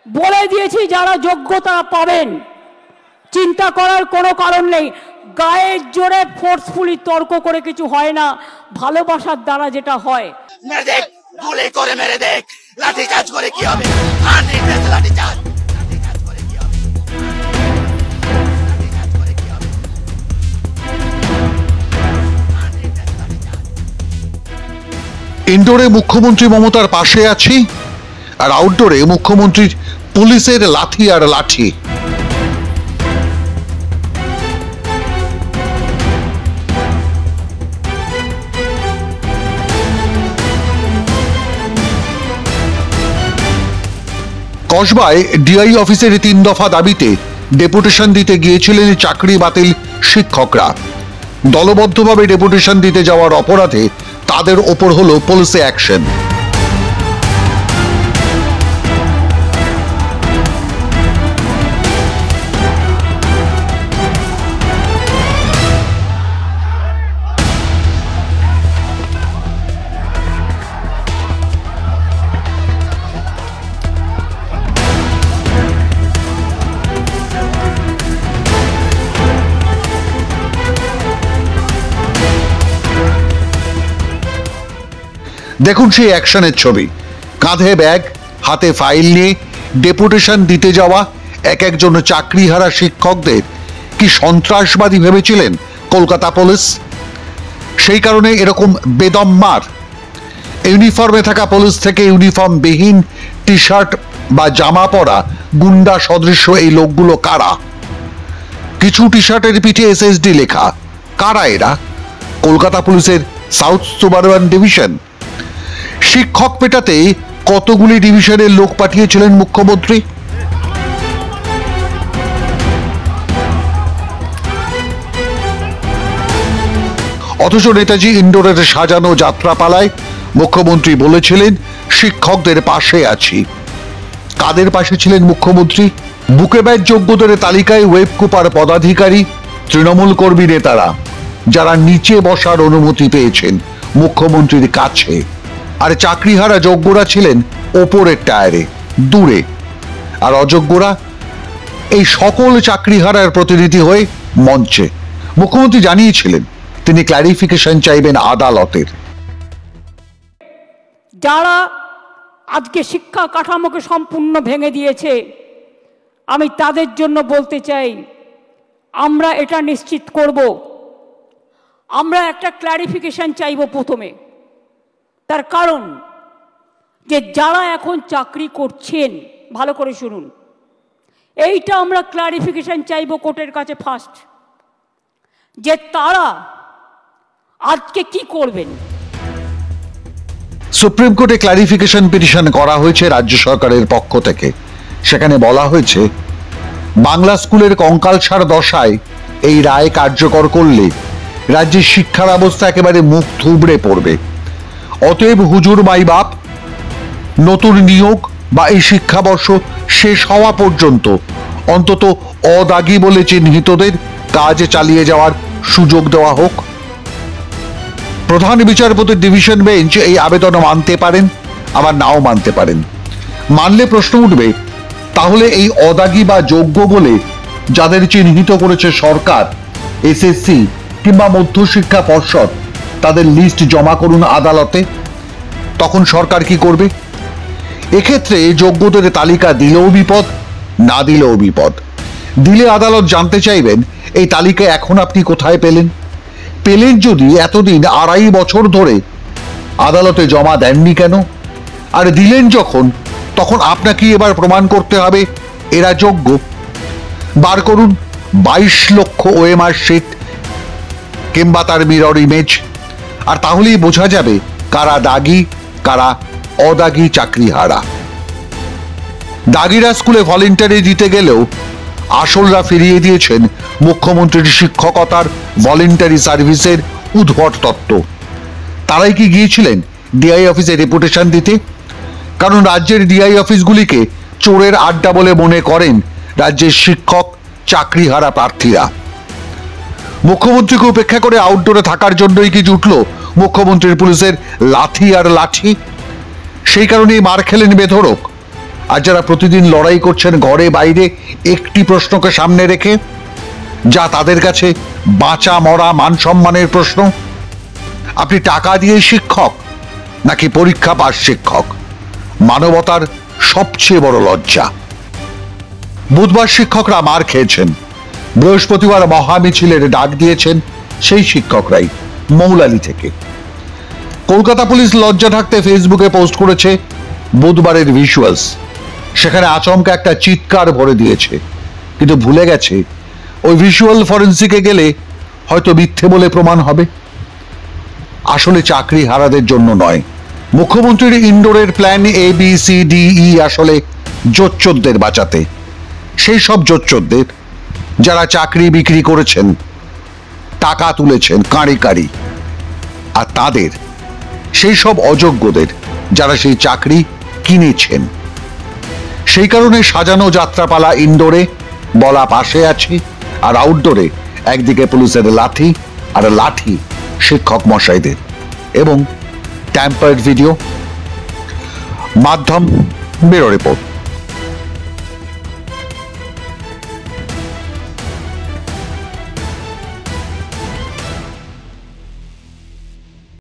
বলে দিয়েছি যারা যোগ্যতা পাবেন, চিন্তা করার কোনো কারণ নেই। গায়ের জোরে ফোর্সফুলি তর্ক করে কিছু হয় না, ভালোবাসার দ্বারা যেটা হয়। মেরে দেখ, গুলি করে মেরে দেখ, লাঠি চার্জ করে কি হবে? লাঠি চার্জ করে কি হবে? ইনডোরে মুখ্যমন্ত্রী মমতার পাশে আছি, আর আউটডোরে মুখ্যমন্ত্রীর পুলিশের লাঠি আর লাঠি। কসবায় ডিআই অফিসের 3 দফা দাবিতে ডেপুটেশন দিতে গিয়েছিলেন চাকরি বাতিল শিক্ষকরা। দলবদ্ধভাবে ডেপুটেশন দিতে যাওয়ার অপরাধে তাদের ওপর হলো পুলিশে অ্যাকশন। দেখুন সেই অ্যাকশনের ছবি। কাঁধে ব্যাগ, হাতে ফাইল নিয়ে ডেপুটেশন দিতে যাওয়া একজন চাকরিহারা শিক্ষকদের কি সন্ত্রাসবাদী ভেবেছিলেন কলকাতা পুলিশ? সেই কারণে এরকম বেদম মার। ইউনিফর্মে থাকা পুলিশ থেকে ইউনিফর্মবিহীন টি শার্ট বা জামা পরা গুন্ডা সদৃশ্য এই লোকগুলো কারা? কিছু টি শার্টের পিঠে এসএসডি লেখা। কারা এরা? কলকাতা পুলিশের সাউথ সুবারবান ডিভিশন। শিক্ষক পেটাতে কতগুলি ডিভিশনের লোক পাঠিয়েছিলেন মুখ্যমন্ত্রী? অথচ নেতাজি ইন্ডোরের সাজানো যাত্রাপালায় মুখ্যমন্ত্রী বলেছিলেন শিক্ষকদের পাশে আছি। কাদের পাশে ছিলেন মুখ্যমন্ত্রী? বুকে ব্যাচ যোগ্যদের তালিকায় ওয়েবকুপার পদাধিকারী, তৃণমূল কর্মী নেতারা, যারা নিচে বসার অনুমতি পেয়েছেন মুখ্যমন্ত্রীর কাছে। আর চাকরিহারা যোগ্যরা ছিলেন ওপরের টায়ারে, দূরে। আর অযোগ্যরা এই সকল চাকরিহারার প্রতিনিধি হয়ে মঞ্চে। মুখ্যমন্ত্রী জানিয়েছিলেন তিনি ক্ল্যারিফিকেশন চাইবেন আদালতের। যারা আজকে শিক্ষা কাঠামোকে সম্পূর্ণ ভেঙে দিয়েছে, আমি তাদের জন্য বলতে চাই, আমরা এটা নিশ্চিত করব, আমরা একটা ক্ল্যারিফিকেশন চাইব প্রথমে। তার কারণ যে যারা এখন চাকরি করছেন, ভালো করে শুনুন, এইটা আমরা ক্ল্যারিফিকেশন চাইব কোর্টের কাছে ফার্স্ট, যে তারা আজকে কি করবেন। সুপ্রিম কোর্টে ক্ল্যারিফিকেশন পিটিশন করা হয়েছে রাজ্য সরকারের পক্ষ থেকে। সেখানে বলা হয়েছে বাংলা স্কুলের কঙ্কালসার দশায় এই রায় কার্যকর করলে রাজ্যের শিক্ষা ব্যবস্থা একেবারে মুখ থুবড়ে পড়বে। অতএব হুজুর মাই বাপ, নতুন নিয়োগ বা এই শিক্ষাবর্ষ শেষ হওয়া পর্যন্ত অন্তত অদাগী বলে চিহ্নিতদের কাজ চালিয়ে যাওয়ার সুযোগ দেওয়া হোক। প্রধান বিচারপতির ডিভিশন বেঞ্চ এই আবেদন মানতে পারেন, আবার নাও মানতে পারেন। মানলে প্রশ্ন উঠবে, তাহলে এই অদাগী বা যোগ্য বলে যাদের চিহ্নিত করেছে সরকার, এসএসসি কিংবা মধ্যশিক্ষা পর্ষদ, তাদের লিস্ট জমা করুন আদালতে। তখন সরকার কি করবে? এক্ষেত্রে যোগ্যদের তালিকা দিলেও বিপদ, না দিলেও বিপদ। দিলে আদালত জানতে চাইবেন এই তালিকা এখন আপনি কোথায় পেলেন। পেলেন যদি এতদিন 2.5 বছর ধরে আদালতে জমা দেননি কেন? আর দিলেন যখন, তখন আপনাকে এবার প্রমাণ করতে হবে এরা যোগ্য। বার করুন 22 লক্ষ ওএমআর শিট কিংবা তার মিরর ইমেজ, আর তাহলেই বোঝা যাবে কারা দাগী, কারা অদাগী চাকরিহারা। দাগীরা স্কুলে ভলেন্টারি দিতে গেলেও আসলরা ফিরিয়ে দিয়েছেন মুখ্যমন্ত্রীর শিক্ষকতার ভলেন্টারি সার্ভিসের উদ্ভট তত্ত্ব। তারাই কি গিয়েছিলেন ডিআই অফিসে ডেপুটেশন দিতে? কারণ রাজ্যের ডিআই অফিসগুলিকে চোরের আড্ডা বলে মনে করেন রাজ্যের শিক্ষক চাকরিহারা প্রার্থীরা। মুখ্যমন্ত্রীকে উপেক্ষা করে আউটডোরে থাকার জন্যই কি জুটল মুখ্যমন্ত্রীর পুলিশের লাঠি আর লাঠি? সেই কারণেই মার খেলেন বেধড়ক। আর যারা প্রতিদিন লড়াই করছেন ঘরে বাইরে একটি প্রশ্নকে সামনে রেখে, যা তাদের কাছে বাঁচা মরা মান সম্মানের প্রশ্ন? আপনি টাকা দিয়ে শিক্ষক নাকি পরীক্ষা পাস শিক্ষক? মানবতার সবচেয়ে বড় লজ্জা। বুধবার শিক্ষকরা মার খেয়েছেন, বৃহস্পতিবার মহামিছিলের ডাক দিয়েছেন সেই শিক্ষকরাই মৌলালি থেকে। কলকাতা পুলিশ লজ্জা ঢাকতে ফেসবুকে পোস্ট করেছে বুধবারের ভিজুয়ালস। সেখানে আচমকা একটা চিৎকার ভরে দিয়েছে, কিন্তু ভুলে গেছে ওই ভিজুয়াল ফরেন্সিকে গেলে হয়তো মিথ্যে বলে প্রমাণ হবে। আসলে চাকরি হারাদের জন্য নয়, মুখ্যমন্ত্রীর ইনডোরের প্ল্যান ABCDE আসলে জোচ্চোরদের বাঁচাতে। সেই সব জোচ্চোরদের যারা চাকরি বিক্রি করেছেন, টাকা তুলেছেন কাঁড়ি কাঁড়ি, আর তাদের সেই সব অযোগ্যদের যারা সেই চাকরি কিনেছেন। সেই কারণে সাজানো যাত্রাপালা ইনডোরে, বলা পাশে আছে, আর আউটডোরে একদিকে পুলিশের লাঠি আর লাঠি শিক্ষক মশাইদের, এবং ট্যাম্পার্ড ভিডিও। মাধ্যম ব্যুরো রিপোর্ট।